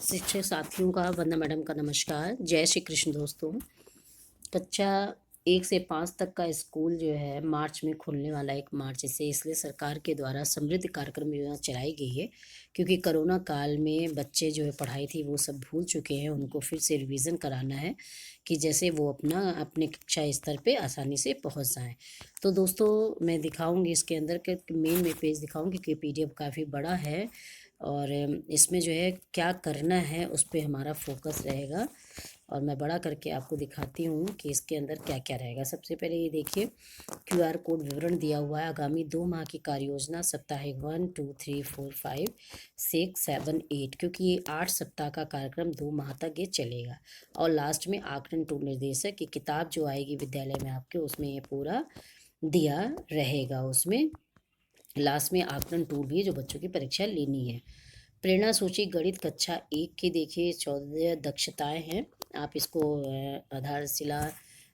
शिक्षक साथियों का वंदना मैडम का नमस्कार। जय श्री कृष्ण दोस्तों। कक्षा 1 से 5 तक का स्कूल जो है मार्च में खुलने वाला है, 1 मार्च से। इसलिए सरकार के द्वारा समृद्धि कार्यक्रम योजना चलाई गई है, क्योंकि कोरोना काल में बच्चे जो है पढ़ाई थी वो सब भूल चुके हैं। उनको फिर से रिवीजन कराना है कि जैसे वो अपने कक्षा स्तर पे आसानी से पहुंच जाएं। तो दोस्तों मैं दिखाऊंगी इसके अंदर के मेन में पेज दिखाऊंगी कि पीडीएफ काफ़ी बड़ा है, और इसमें जो है क्या करना है उस पे हमारा फोकस रहेगा। और मैं बड़ा करके आपको दिखाती हूँ कि इसके अंदर क्या क्या रहेगा। सबसे पहले ये देखिए, क्यूआर कोड विवरण दिया हुआ है। आगामी 2 माह की कार्य योजना साप्ताहिक 1 2 3 4 5 6 7 8, क्योंकि ये 8 सप्ताह का कार्यक्रम 2 माह तक ये चलेगा। और लास्ट में आकलन टू निर्देशक की किताब जो आएगी विद्यालय में आपके, उसमें ये पूरा दिया रहेगा। उसमें लास्ट में आकलन टूल भी है जो बच्चों की परीक्षा लेनी है। प्रेरणा सूची गणित कक्षा 1 की देखिए 14 दक्षताएं हैं। आप इसको आधारशिला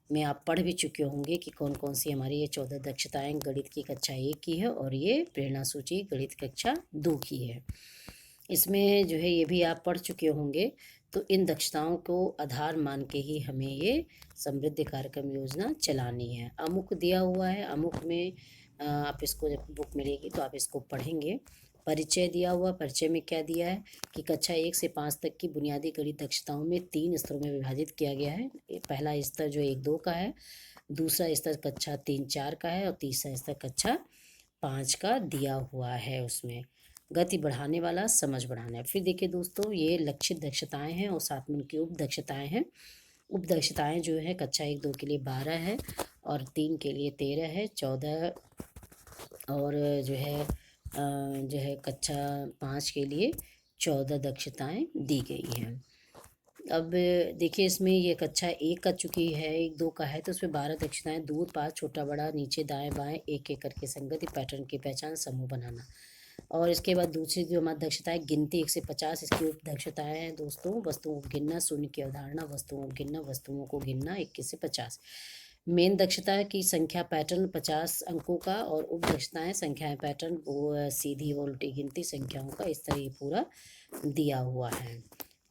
में आप पढ़ भी चुके होंगे कि कौन कौन सी हमारी ये 14 दक्षताएं गणित की कक्षा 1 की है, और ये प्रेरणा सूची गणित कक्षा 2 की है। इसमें जो है ये भी आप पढ़ चुके होंगे। तो इन दक्षताओं को आधार मान के ही हमें ये समृद्धि कार्यक्रम योजना चलानी है। अमुक दिया हुआ है, अमुक में आप इसको जब बुक मिलेगी तो आप इसको पढ़ेंगे। परिचय दिया हुआ, परिचय में क्या दिया है कि कक्षा 1 से 5 तक की बुनियादी गणित दक्षताओं में 3 स्तरों में विभाजित किया गया है। पहला स्तर जो 1 2 का है, दूसरा स्तर कक्षा 3 4 का है, और तीसरा स्तर कक्षा 5 का दिया हुआ है। उसमें गति बढ़ाने वाला, समझ बढ़ाना है। फिर देखिए दोस्तों, ये लक्षित दक्षताएं हैं और साथ में उनकी उप दक्षताएं हैं। उप दक्षताएं जो है कक्षा 1 2 के लिए 12 है, और 3 के लिए 13 है, 14, और जो है कक्षा 5 के लिए 14 दक्षताएं दी गई हैं। अब देखिए, इसमें ये कक्षा 1 का चूंकि है, 1 2 का है, तो उसमें 12 दक्षताएं: दूर पास, छोटा बड़ा, नीचे दाएं बाएं, एक एक करके संगति, पैटर्न की पहचान, समूह बनाना। और इसके बाद दूसरी जो हमारी दक्षता है गिनती 1 से 50, इसकी उप दक्षताएं हैं दोस्तों: वस्तुओं को गिनना, शून्य की अवधारणा, वस्तुओं को गिनना, वस्तुओं को गिनना 21 से 50। मेन दक्षता है कि संख्या पैटर्न 50 अंकों का, और उप दक्षताएं संख्याएं पैटर्न वो सीधी व उल्टी गिनती संख्याओं का। इस तरह ये पूरा दिया हुआ है।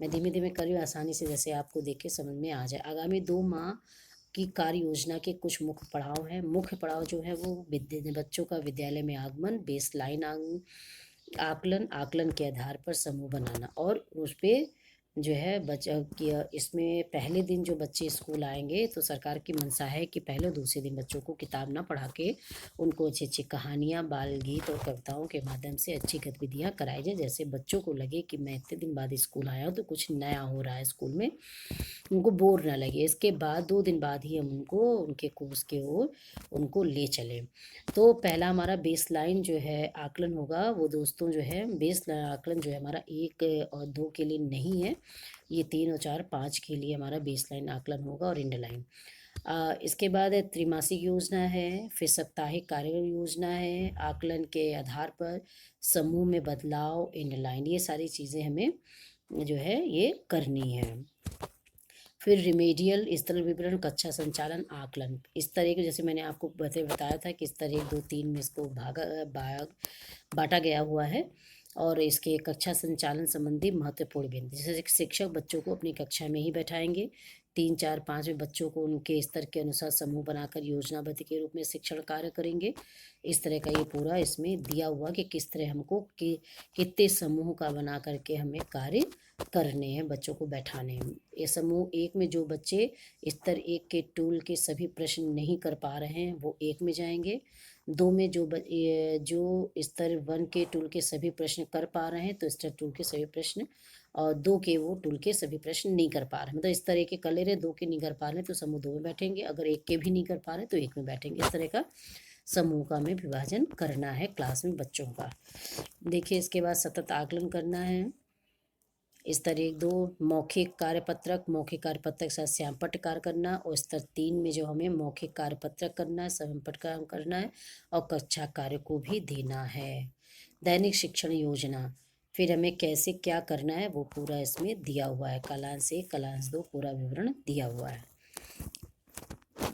मैं धीमे धीमे कर रही हूँ, आसानी से जैसे आपको देख के समझ में आ जाए। आगामी 2 माह की कार्य योजना के कुछ मुख्य पड़ाव हैं। मुख्य पड़ाव जो है वो बच्चों का विद्यालय में आगमन, बेस लाइन आकलन, आकलन के आधार पर समूह बनाना, और उस पर जो है किया। इसमें पहले दिन जो बच्चे स्कूल आएंगे तो सरकार की मंशा है कि पहले दूसरे दिन बच्चों को किताब ना पढ़ा के उनको अच्छी अच्छी कहानियाँ, बाल गीत और कविताओं के माध्यम से अच्छी गतिविधियाँ कराई जाए, जैसे बच्चों को लगे कि मैं इतने दिन बाद स्कूल आया हूँ तो कुछ नया हो रहा है स्कूल में, उनको बोर ना लगे। इसके बाद 2 दिन बाद ही हम उनको उनके कोर्स के ओर उनको ले चलें। तो पहला हमारा बेस लाइन जो है आकलन होगा। वो दोस्तों जो है बेस लाइन आकलन जो है हमारा 1 और 2 के लिए नहीं है, ये 3 और 4 5 के लिए हमारा बेस लाइन आकलन होगा, और इंड लाइन। इसके बाद त्रैमासिक योजना है, फिर साप्ताहिक कार्य योजना है, आकलन के आधार पर समूह में बदलाव, इंड लाइन। ये सारी चीज़ें हमें जो है ये करनी है। फिर रिमेडियल स्तर विवरण, कक्षा संचालन, आकलन। इस तरह के जैसे मैंने आपको बताया था कि इस तरह 1 2 3 में इसको बांटा गया हुआ है। और इसके कक्षा संचालन संबंधी महत्वपूर्ण बिंदु, जैसे शिक्षक बच्चों को अपनी कक्षा में ही बैठाएंगे। 3 4 5 में बच्चों को उनके स्तर के अनुसार समूह बनाकर योजनाबद्ध के रूप में शिक्षण कार्य करेंगे। इस तरह का ये पूरा इसमें दिया हुआ कि किस तरह हमको कितने समूह का बना करके हमें कार्य करने हैं, बच्चों को बैठाने हैं। ये समूह 1 में जो बच्चे स्तर 1 के टूल के सभी प्रश्न नहीं कर पा रहे हैं वो 1 में जाएंगे। 2 में जो स्तर 1 के टूल के सभी प्रश्न कर पा रहे हैं तो स्तर 2 के सभी प्रश्न, और 2 के वो टूल के सभी प्रश्न नहीं कर पा रहे, मतलब इस तरह के कर ले रहे, 2 के नहीं कर पा रहे तो समूह 2 में बैठेंगे, अगर 1 के भी नहीं कर पा रहे तो 1 में बैठेंगे। इस तरह का समूह का हमें विभाजन करना है क्लास में बच्चों का। देखिए, इसके बाद सतत आकलन करना है। स्तर 1 2 मौखिक कार्यपत्रक, मौखिक कार्यपत्रक के साथ श्यामपट्ट कार्य करना, और स्तर 3 में जो हमें मौखिक कार्यपत्रक करना है, श्यामपट्ट काम करना है, और कक्षा कार्य को भी देना है। दैनिक शिक्षण योजना, फिर हमें कैसे क्या करना है वो पूरा इसमें दिया हुआ है। कालांश 1 कालांश 2 पूरा विवरण दिया हुआ है।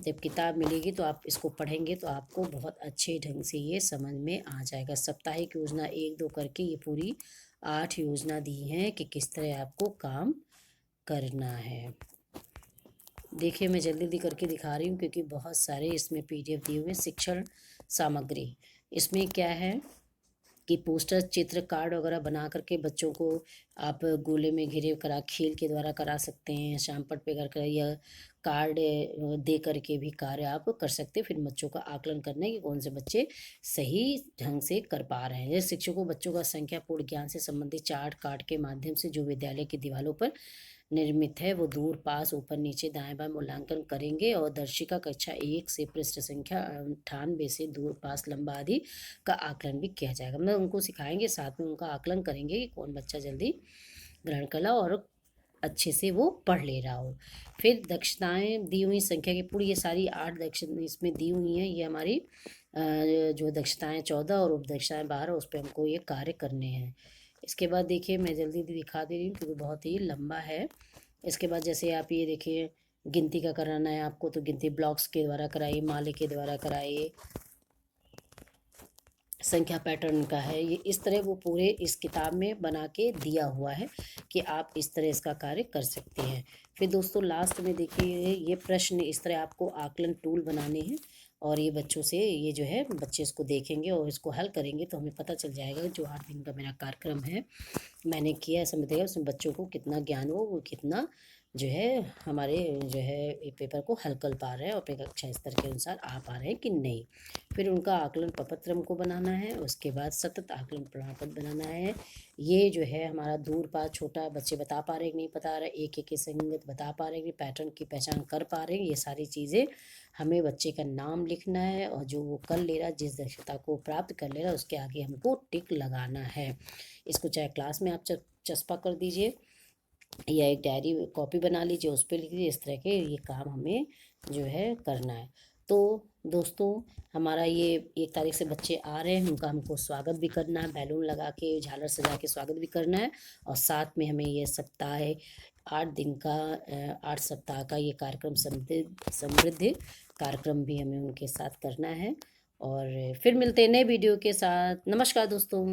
जब किताब मिलेगी तो आप इसको पढ़ेंगे तो आपको बहुत अच्छे ढंग से ये समझ में आ जाएगा। साप्ताहिक योजना 1 2 करके ये पूरी 8 योजना दी हैं कि किस तरह आपको काम करना है। देखिए मैं जल्दी जल्दी करके दिखा रही हूँ क्योंकि बहुत सारे इसमें पीडीएफ दिए हुए हैं। शिक्षण सामग्री, इसमें क्या है कि पोस्टर, चित्र, कार्ड वगैरह बना करके बच्चों को आप गोले में घिरे करा खेल के द्वारा करा सकते हैं, शाम पट पे कर या कार्ड दे करके भी कार्य आप कर सकते हैं। फिर बच्चों का आकलन करना है कि कौन से बच्चे सही ढंग से कर पा रहे हैं। जैसे शिक्षकों बच्चों का संख्यापूर्ण ज्ञान से संबंधित चार्ट कार्ड के माध्यम से जो विद्यालय की दीवारों पर निर्मित है वो दूर पास ऊपर नीचे दाएं बाएं मूल्यांकन करेंगे और दर्शिका कक्षा 1 से पृष्ठ संख्या 98 से दूर पास लंबा आदि का आकलन भी किया जाएगा। मतलब उनको सिखाएंगे, साथ में उनका आकलन करेंगे कि कौन बच्चा जल्दी ग्रहण कर ला और अच्छे से वो पढ़ ले रहा हो। फिर दक्षताएं दी हुई संख्या की पूरी, ये सारी 8 दक्षताएं इसमें दी हुई हैं। ये हमारी जो दक्षताएं 14 और उपदक्षताएं 12 उस पर हमको ये कार्य करने हैं। इसके बाद देखिए मैं जल्दी जल्दी दिखा दे रही हूँ क्योंकि बहुत ही लंबा है। इसके बाद जैसे आप ये देखिए गिनती का कराना है आपको तो गिनती ब्लॉक्स के द्वारा कराइए, माले के द्वारा कराइए, संख्या पैटर्न का है। ये इस तरह वो पूरे इस किताब में बना के दिया हुआ है कि आप इस तरह इसका कार्य कर सकते हैं। फिर दोस्तों लास्ट में देखिए ये प्रश्न, इस तरह आपको आकलन टूल बनाने हैं और ये बच्चों से ये जो है बच्चे इसको देखेंगे और इसको हल करेंगे तो हमें पता चल जाएगा जो 8 दिन का मेरा कार्यक्रम है मैंने किया है, समझ उसमें बच्चों को कितना ज्ञान हो, वो कितना जो है हमारे जो है ये पेपर को हल कर पा रहे हैं और अपने कक्षा स्तर के अनुसार आ पा रहे हैं कि नहीं। फिर उनका आकलन प्रपत्र हमको बनाना है। उसके बाद सतत आकलन प्रमाण पत्र बनाना है। ये जो है हमारा दूर पास छोटा बच्चे बता पा रहे हैं कि नहीं बता रहे, एक एक की संगत बता पा रहे हैं कि पैटर्न की पहचान कर पा रहे हैं, ये सारी चीज़ें हमें बच्चे का नाम लिखना है और जो वो कर ले रहा, जिस दक्षता को प्राप्त कर ले रहा उसके आगे हमको टिक लगाना है। इसको चाहे क्लास में आप चस्पा कर दीजिए या एक डायरी कॉपी बना लीजिए, उस पर लिख लीजिए। इस तरह के ये काम हमें जो है करना है। तो दोस्तों हमारा ये 1 तारीख से बच्चे आ रहे हैं, उनका हमको स्वागत भी करना है, बैलून लगा के झालर सजा के स्वागत भी करना है और साथ में हमें ये सप्ताह 8 दिन का 8 सप्ताह का ये कार्यक्रम समृद्ध कार्यक्रम भी हमें उनके साथ करना है। और फिर मिलते हैं नए वीडियो के साथ। नमस्कार दोस्तों।